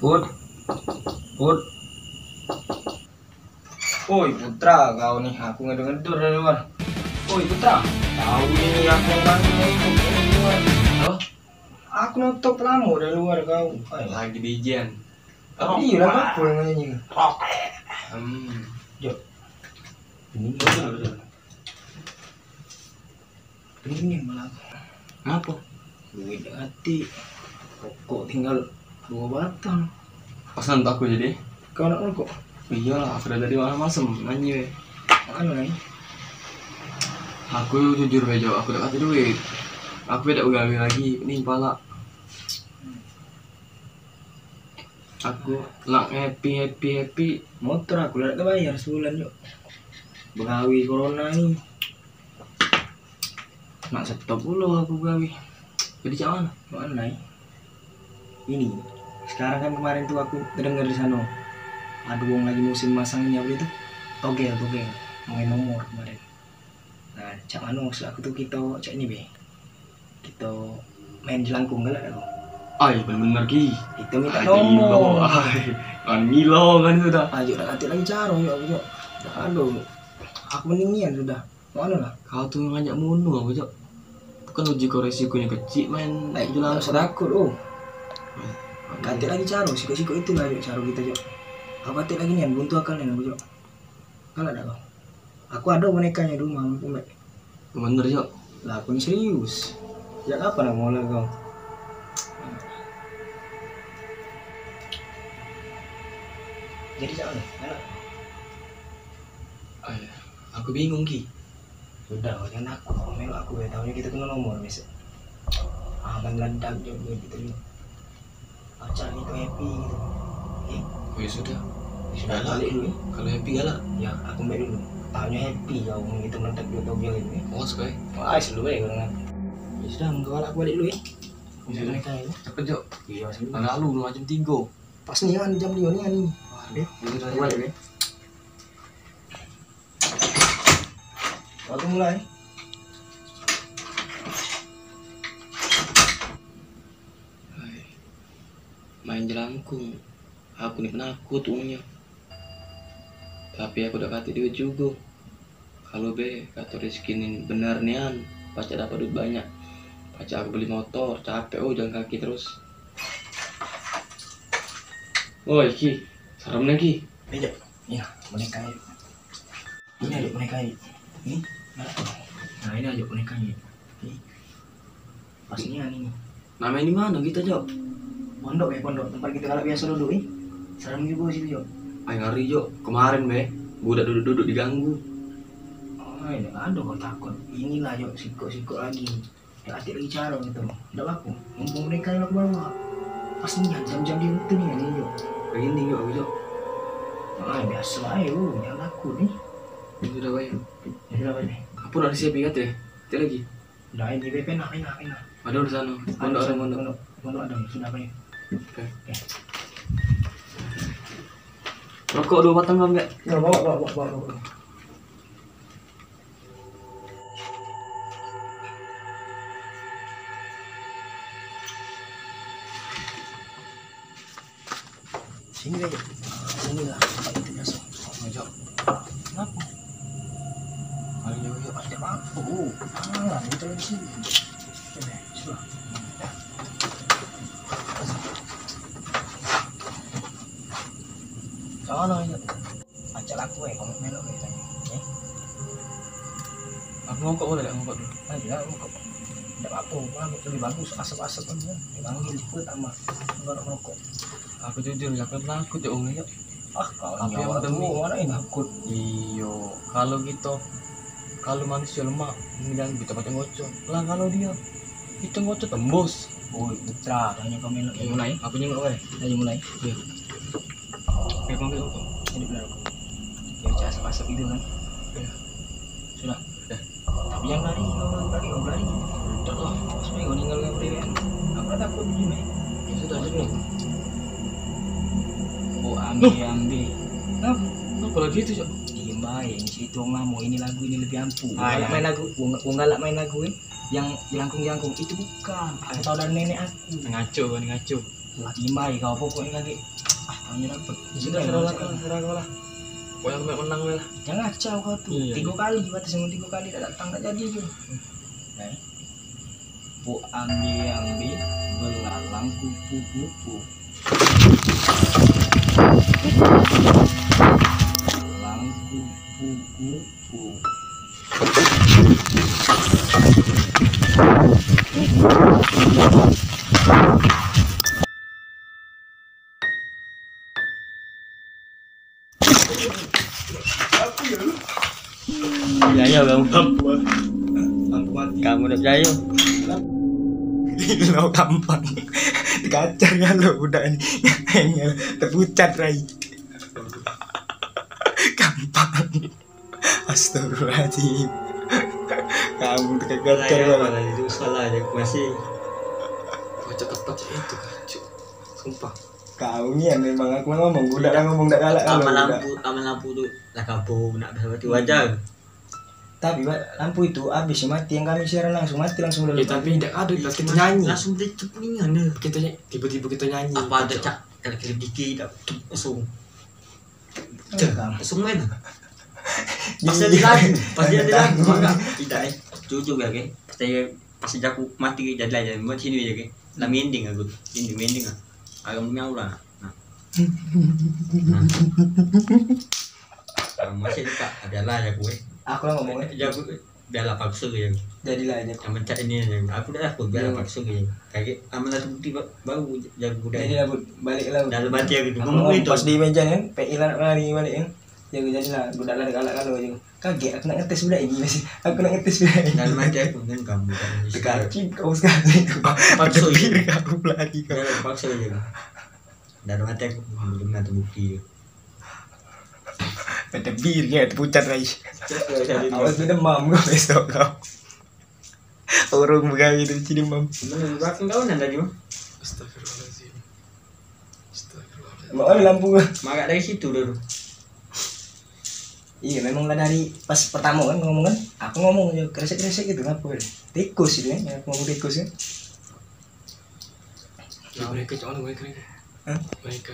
Put, Put. Woi Putra, kau nih aku ngedur dari luar. Woi Putra, tahu ini aku bangun dari luar. Halo? Aku nutup lamu dari luar kau. Lagi di Ijen. Tapi iya lah aku yang nyanyi. Jok. Ini betul. Ini malah. Apa? Duit hati. Rokok tinggal 2 batang. Pesan aku jadi. Kau nak rokok? Iyalah, aku dari malam masem nyanyi. Anu nih. Aku jujur bejo, aku udah kasih duit. Aku tidak gawe lagi, ini pala. Aku nak happy. Motor aku udah bayar sebulan yuk. Begawi corona ini. Nak stop dulu aku gawe. Jadi jangan. Mana nih? Ini. Sekarang kan kemarin tuh aku terdengar di sana. Ada wong lagi musim masangnya apa itu? Togel. Main nomor kemarin. Nah, cak anu maksud aku tuh kita cak ini be. Kita main jelangkung galak aku. Ay, bener-bener ki. Kita minta nomor. Kan Milo kan sudah. Ayo udah ganti lagi carong ya aku yuk. Aduh. Aku mendingan sudah. Mana lah? Kau tuh ngajak munu aku, Cok. Itu kan uji resikonya kecil main Jelang sedakut ganti lagi caro siko itu lah yuk caro kita yuk. Aku ganti lagi nih buntu akalnya aku yuk. Kalau ada aku ada bonekanya di rumah aku mek. Bener, Cok. Lah aku ini serius. Ya apa nak mau lah kau? Jadi jangan Ay, aku bingung ki. sudah jangan aku melo aku ya tahunya kita kena nomor besok. Aman landak juga gitu yuk. Acara itu happy gitu. Oh ya sudah. Sudah balik dulu. Kalau happy galak. Ya aku balik dulu. Tahunya happy kau gitu meletak dua togel ini. Oh, sekali. Wah, dulu ya kan. Ya sudah, mengawal aku balik dulu ya. Bisa mereka ini. Cepet, Cok. Iya, sambil. Lalu macam 3. Pas nih kan jam 2 nih nih. Waduh, Udah balik ya. Waktu mulai. Main jelangkung. Aku nih penakut umumnya. Tapi aku udah kata dia juga. Kalau kata rezeki bener nian, pacar dapat duit banyak. Pacar aku beli motor, capek jalan kaki terus. Woi Ki, serem lagi. Beja. Ya, boneka ini. Ini ada boneka ini. Ini. Nah, ini aja bonekanya. Ini. Pasnya ini. Namanya di mana kita, Jok? Pondok tempat kita kalau biasa duduk nih. Serem juga sih, Jok. Ay ngari, Jok. Kemarin budak duduk diganggu. Oh, ini ada kok takut. Inilah Jok, siko lagi. Ya hati lagi cara gitu. Udah aku. Mumpung mereka yang aku bawa. Pas nih jam-jam dia itu nih ini Jok. Begini, Jok. Ah, biasa aja lu, jangan aku nih. Ini sudah bayar. Ya sudah apa nih? Apa udah siap ingat ya? Tidak lagi. Udah ini pena. Ada di sana. Pondok ada sudah apa ya? Oke. Rokok 2 batang enggak? Ya bawa. Sini lah. Itu biasa. Ngajak. Kenapa? Ayo. Ada apa? Kita lagi sini. Sudah. Jangan aja. Ajak aku kamu melok ya. Aku ngokok boleh enggak ngokok dulu? Aja ngokok. Enggak apa-apa, lebih bagus asap-asap aja. Dipanggil cepet sama enggak merokok. Aku jujur ya, aku takut ya ya. Tapi yang penting mana ini takut. Iyo, kalau manusia lemah, bilang kita pakai ngocok. Lah kalau dia itu ngocok tembus. Woi Putra, tanya kau melok. Ayo mulai, aku nyengok boleh. Ayo mulai. Iya. Oke, kamu ngokok. Ini benar kok. Ya asap-asap itu kan. Iya. Sudah. Tapi yang lari, kau lari. Udah lah. Supaya kau tinggal yang berikan. Aku takut begini. Ya sudah, sudah. Oh ambil. Apa lagi itu, Cok? Diem baik, situ ngamu ini lagu ini lebih ampuh. Iya. Main lagu, galak main lagu yang jelangkung itu bukan. Aku tahu dari nenek aku. Ngaco. lagi main kau pokoknya lagi tangannya dapet Sudah serah lah. Pokoknya aku menang lah. jangan kacau kau tuh Iya. 3 kali batas yang 3 kali tak datang tak jadi tuh. Nah, bu ambil belalang kupu-kupu belalang kupu-kupu Percaya kamu. lampu mati Kamu udah percaya? lo gampang dikacar ya lo udah ini terpucat rai gampang astagfirullahaladzim kamu terkacar Malah itu salah aja masih. Baca tepat itu kacau. Sumpah. kau ni yang memang aku ngomong udah lah ngomong tak galak kalau udah. Aman lampu tu lah kampung nak berhati wajar. Tapi Pak, lampu itu habis mati yang kami siaran langsung mati langsung udah Ya lupa. tapi tidak ada pas kita nyanyi. Langsung dia cepulingan dia. Kita tiba-tiba kita nyanyi. Apa ada cak kalau klip dikit tak langsung. Kamu. Langsung main. Iya, Pasti ada lagu. Pasti iya, ada lagu. iya. Enggak. Tidak jujur ya ke. Pasti aku mati jadi lah jadi buat sini aja ke. Lah mending aku. Mending ah. Agak menyau lah. Nah. Masih dekat ada lah ya gue. Aku lah ngomongnya. Ya aku biarlah paksa ya. Jadilah aja. Yang mencet ini aja. Aku dah aku biarlah paksa ya. Kayak amanah bukti baru jago dah. Jadilah Bud, balik lah. Bud. Dalam hati aku Aku ngomong ngomong itu. pas di meja kan, PI lah lari balik kan. Jadilah budak lari galak kalau aja. Kaget aku nak ngetes budak ini masih. Aku nak ngetes budak ini. Dalam hati aku kan kamu kan. Dekacin kau sekali. Paksa Pedepir ya. aku lagi kau. Dalam paksa aja. Dalam hati aku belum ada bukti. Pedepir ya terpucat rai. Mana Awas tu demam kau besok kau. Orang begawi tu mesti demam. belakang kau nanda juga. Astagfirullahaladzim. Astagfirullahaladzim. Mau ambil lampu kau. Maka dari situ dulu. Iya memang lah dari pas pertama kan ngomong kan. Aku ngomong aja kresek-kresek gitu ngapa kan. Tikus itu kan, aku ngomong tikus kan. Ya mereka jangan mereka. Hah? Mereka.